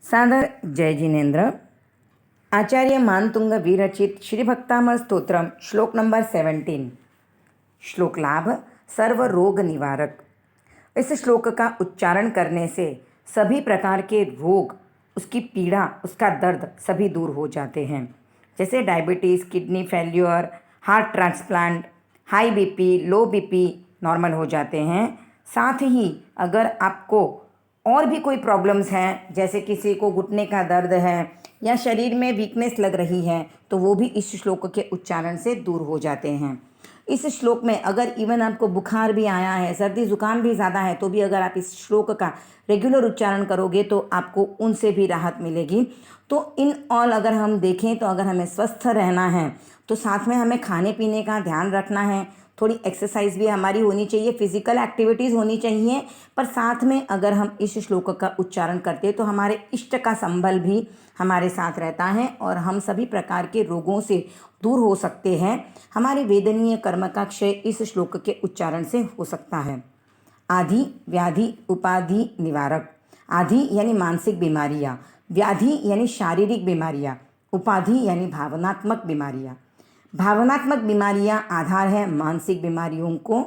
सादर जय जिनेन्द्र। आचार्य मानतुंग विरचित श्री भक्तामृत स्तोत्रम श्लोक नंबर 17। श्लोक लाभ सर्व रोग निवारक। इस श्लोक का उच्चारण करने से सभी प्रकार के रोग, उसकी पीड़ा, उसका दर्द सभी दूर हो जाते हैं। जैसे diabetes, kidney failure, heart transplant, high BP, लो बीपी नॉर्मल हो जाते हैं। साथ ही अगर आपको और भी कोई प्रॉब्लम्स हैं, जैसे किसी को घुटने का दर्द है या शरीर में वीकनेस लग रही है, तो वो भी इस श्लोक के उच्चारण से दूर हो जाते हैं। इस श्लोक में अगर इवन आपको बुखार भी आया है, सर्दी जुकाम भी ज़्यादा है, तो भी अगर आप इस श्लोक का रेगुलर उच्चारण करोगे तो आपको उनसे भी राहत मिलेगी। तो इन ऑल अगर हम देखें तो अगर हमें स्वस्थ रहना है तो साथ में हमें खाने पीने का ध्यान रखना है, थोड़ी एक्सरसाइज भी हमारी होनी चाहिए, फिजिकल एक्टिविटीज़ होनी चाहिए। पर साथ में अगर हम इस श्लोक का उच्चारण करते हैं तो हमारे इष्ट का संबल भी हमारे साथ रहता है और हम सभी प्रकार के रोगों से दूर हो सकते हैं। हमारे वेदनीय कर्म का क्षय इस श्लोक के उच्चारण से हो सकता है। आदि व्याधि उपाधि निवारक। आदि यानी मानसिक बीमारियाँ, व्याधि यानी शारीरिक बीमारियाँ, उपाधि यानी भावनात्मक बीमारियाँ। भावनात्मक बीमारियाँ आधार है मानसिक बीमारियों को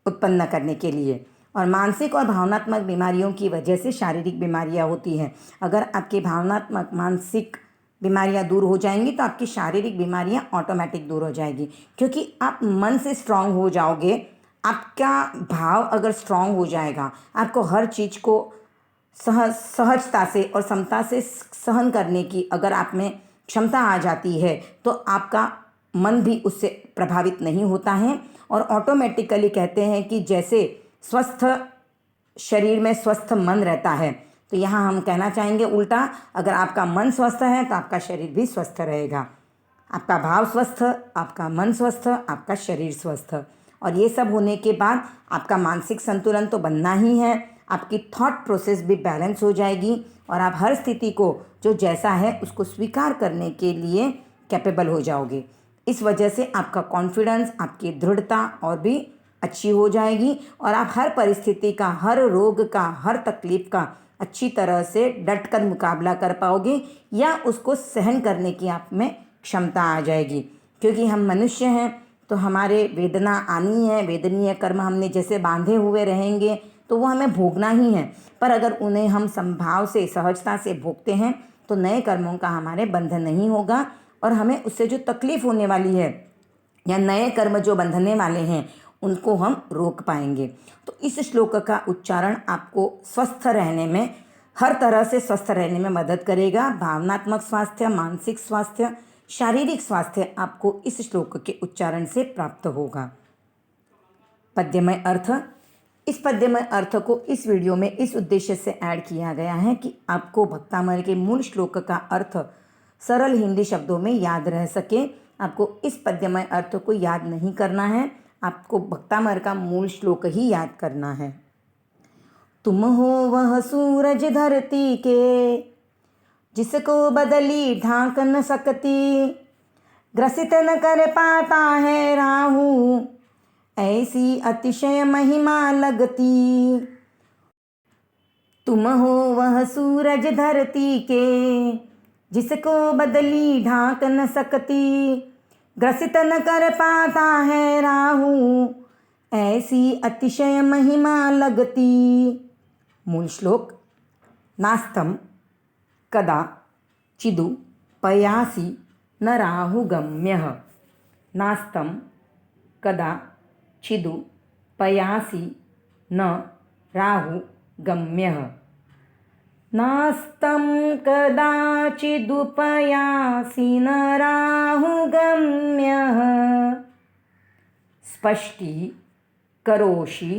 उत्पन्न करने के लिए, और मानसिक और भावनात्मक बीमारियों की वजह से शारीरिक बीमारियाँ होती हैं। अगर आपकी भावनात्मक मानसिक बीमारियाँ दूर हो जाएंगी तो आपकी शारीरिक बीमारियाँ ऑटोमेटिक दूर हो जाएगी, क्योंकि आप मन से स्ट्रांग हो जाओगे। आपका भाव अगर स्ट्रांग हो जाएगा, आपको हर चीज़ को सहजता से और समता से सहन करने की अगर आप में क्षमता आ जाती है, तो आपका मन भी उससे प्रभावित नहीं होता है। और ऑटोमेटिकली कहते हैं कि जैसे स्वस्थ शरीर में स्वस्थ मन रहता है, तो यहाँ हम कहना चाहेंगे उल्टा, अगर आपका मन स्वस्थ है तो आपका शरीर भी स्वस्थ रहेगा। आपका भाव स्वस्थ, आपका मन स्वस्थ, आपका शरीर स्वस्थ, और ये सब होने के बाद आपका मानसिक संतुलन तो बनना ही है। आपकी थॉट प्रोसेस भी बैलेंस हो जाएगी और आप हर स्थिति को जो जैसा है उसको स्वीकार करने के लिए कैपेबल हो जाओगे। इस वजह से आपका कॉन्फिडेंस, आपकी दृढ़ता और भी अच्छी हो जाएगी और आप हर परिस्थिति का, हर रोग का, हर तकलीफ का अच्छी तरह से डट कर मुकाबला कर पाओगे, या उसको सहन करने की आप में क्षमता आ जाएगी। क्योंकि हम मनुष्य हैं तो हमारे वेदना आनी है, वेदनीय कर्म हमने जैसे बांधे हुए रहेंगे तो वो हमें भोगना ही है। पर अगर उन्हें हम संभाव से, सहजता से भोगते हैं तो नए कर्मों का हमारे बंधन नहीं होगा और हमें उससे जो तकलीफ होने वाली है या नए कर्म जो बंधने वाले हैं उनको हम रोक पाएंगे। तो इस श्लोक का उच्चारण आपको स्वस्थ रहने में, हर तरह से स्वस्थ रहने में मदद करेगा। भावनात्मक स्वास्थ्य, मानसिक स्वास्थ्य, शारीरिक स्वास्थ्य आपको इस श्लोक के उच्चारण से प्राप्त होगा। पद्यमय अर्थ। इस पद्यमय अर्थ को इस वीडियो में इस उद्देश्य से ऐड किया गया है कि आपको भक्तामृत के मूल श्लोक का अर्थ सरल हिंदी शब्दों में याद रह सके। आपको इस पद्यमय अर्थ को याद नहीं करना है, आपको भक्तामृत का मूल श्लोक ही याद करना है। तुम हो वह सूरज धरती के, जिसको बदली ढांक न सकती, ग्रसित न कर पाता है राहु, ऐसी अतिशय महिमा लगती। तुम हो वह सूरज धरती के, जिसको बदली ढांक न सकती, ग्रसित न कर पाता है राहु, ऐसी अतिशय महिमा लगती। मूल श्लोक। नास्तं कदा चिदु पयासि न राहुगम्यः। नास्तं कदा चिदु पयासि न राहुगम्यः। नास्तं कदाचिदुपयासि न राहुगम्यः। स्पष्टीकरोषि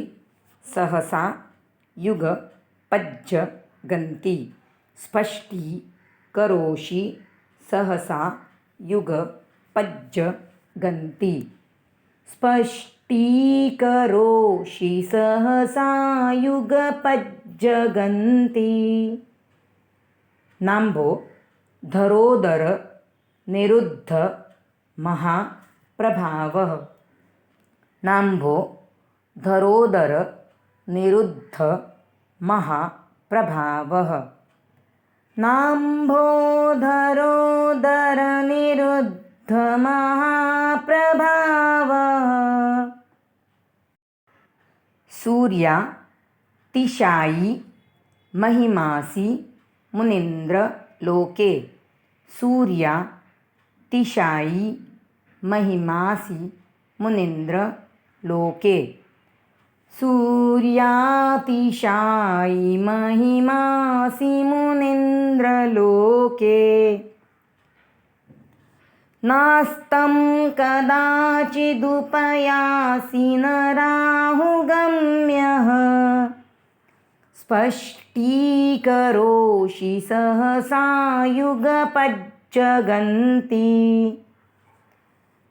सहसा युगपज्जगन्ति। स्पष्टीकरोषि सहसा युगपज्जगन्ति। स्पष्टीकरोषि सहसा युगपज्जगन्ति। नाम्भो धरोदर निरुद्ध महाप्रभावः। नाम्भो धरोदर निरुद्ध महाप्रभावः। नाम्भोधरोदरनिरुद्धमहाप्रभावः सूर्यातिशायी महिमासि मुनीन्द्र लोके सूर्यातिशायी महिमासि मुनीन्द्र लोके सूर्यातिशायी महिमासि मुनीन्द्र लोके नास्तं कदाचिदुपयासि न राहुगम्यः स्पष्टीकरोषि सहसा युगपज्जगन्ति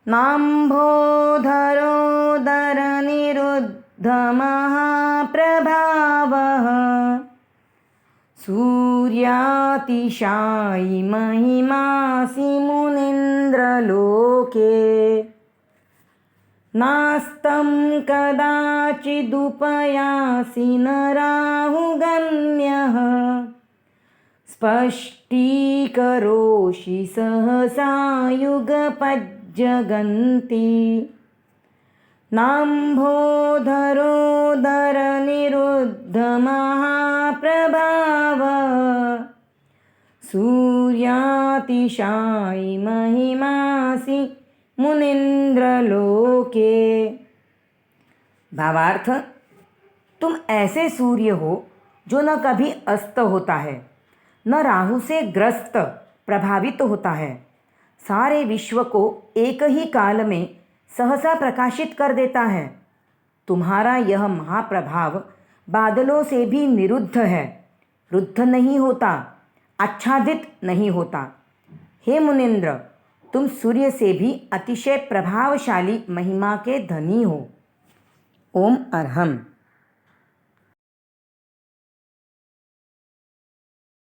नाम्भोधरोदरनिरुद्धमहाप्रभावः सूर्यातिशायी महिमासि मुनीन्द्रलोके नास्तं कदाचिदुपयासि न राहुगम्यः स्पष्टीकरोषि सहसा युगपज्जगन्ति नाम्भोधरोदरनिरुद्धमहाप्रभावः सूर्यातिशायी महिमासि मुनीन्द्रलोके। भावार्थ, तुम ऐसे सूर्य हो जो न कभी अस्त होता है, न राहु से ग्रस्त प्रभावित होता है, सारे विश्व को एक ही काल में सहसा प्रकाशित कर देता है। तुम्हारा यह महाप्रभाव बादलों से भी निरुद्ध है, रुद्ध नहीं होता, आच्छादित नहीं होता। हे मुनीन्द्र, तुम सूर्य से भी अतिशय प्रभावशाली महिमा के धनी हो। ओम अर्हम्।